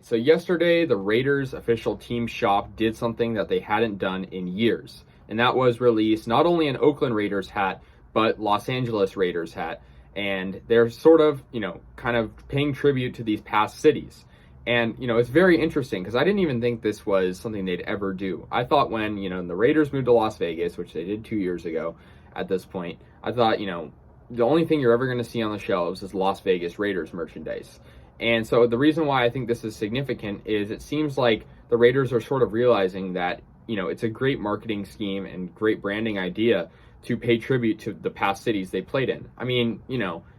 So yesterday, the Raiders official team shop did something that they hadn't done in years. And that was release not only an Oakland Raiders hat, but Los Angeles Raiders hat. And they're sort of, kind of paying tribute to these past cities. And, it's very interesting because I didn't even think this was something they'd ever do. I thought when, the Raiders moved to Las Vegas, which they did 2 years ago at this point, I thought, the only thing you're ever going to see on the shelves is Las Vegas Raiders merchandise. And so the reason why I think this is significant is it seems like the Raiders are sort of realizing that, it's a great marketing scheme and great branding idea to pay tribute to the past cities they played in. I mean,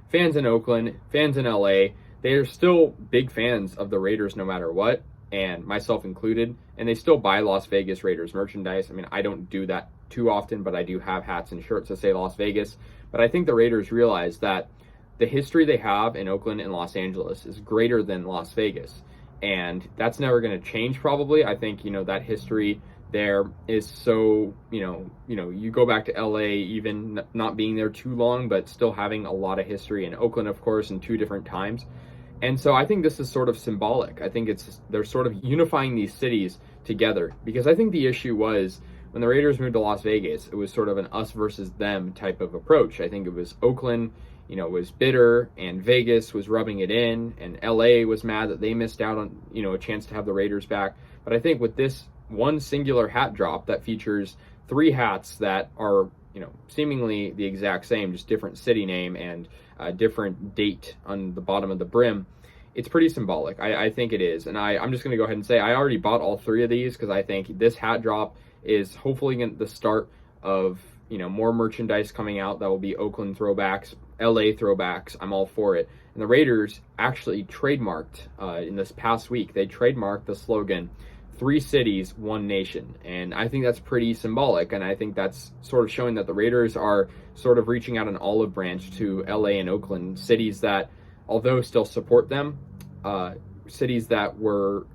fans in Oakland, fans in LA, they're still big fans of the Raiders no matter what, and myself included, and they still buy Las Vegas Raiders merchandise. I mean, I don't do that too often, but I do have hats and shirts that say Las Vegas. But I think the Raiders realize that the history they have in Oakland and Los Angeles is greater than Las Vegas, and that's never going to change probably. I think, that history there is so, you go back to LA, even not being there too long, but still having a lot of history in Oakland, of course, in two different times. And so I think this is sort of symbolic. I think they're sort of unifying these cities together, because I think the issue was when the Raiders moved to Las Vegas, it was sort of an us versus them type of approach. I think it was Oakland, was bitter, and Vegas was rubbing it in, and LA was mad that they missed out on, a chance to have the Raiders back. But I think with this one singular hat drop that features 3 hats that are, seemingly the exact same, just different city name and a different date on the bottom of the brim, it's pretty symbolic. I think it is. And I'm just going to go ahead and say I already bought all 3 of these because I think this hat drop is hopefully the start of, more merchandise coming out that will be Oakland throwbacks, LA throwbacks. I'm all for it. And the Raiders actually trademarked in this past week, they trademarked the slogan, 3 cities, 1 nation. And I think that's pretty symbolic. And I think that's sort of showing that the Raiders are sort of reaching out an olive branch to LA and Oakland, cities that, although still support them, cities that were,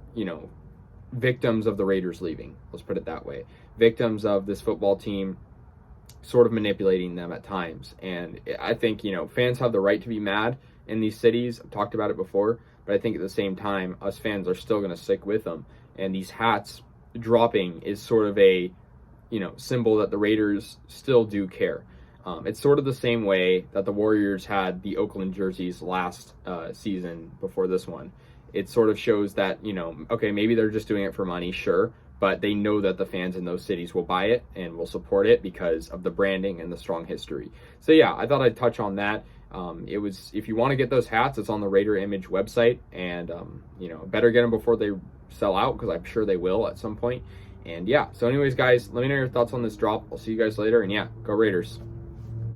victims of the Raiders leaving. Let's put it that way. Victims of this football team sort of manipulating them at times. And I think, fans have the right to be mad in these cities. I've talked about it before, but I think at the same time, us fans are still going to stick with them. And these hats dropping is sort of a, symbol that the Raiders still do care. It's sort of the same way that the Warriors had the Oakland jerseys last season before this one. It sort of shows that, okay, maybe they're just doing it for money, sure, but they know that the fans in those cities will buy it and will support it because of the branding and the strong history. So yeah, I thought I'd touch on that. If you want to get those hats, it's on the Raider Image website, and better get them before they sell out, because I'm sure they will at some point. And yeah, so anyways, guys, let me know your thoughts on this drop. I'll see you guys later, and yeah, go Raiders.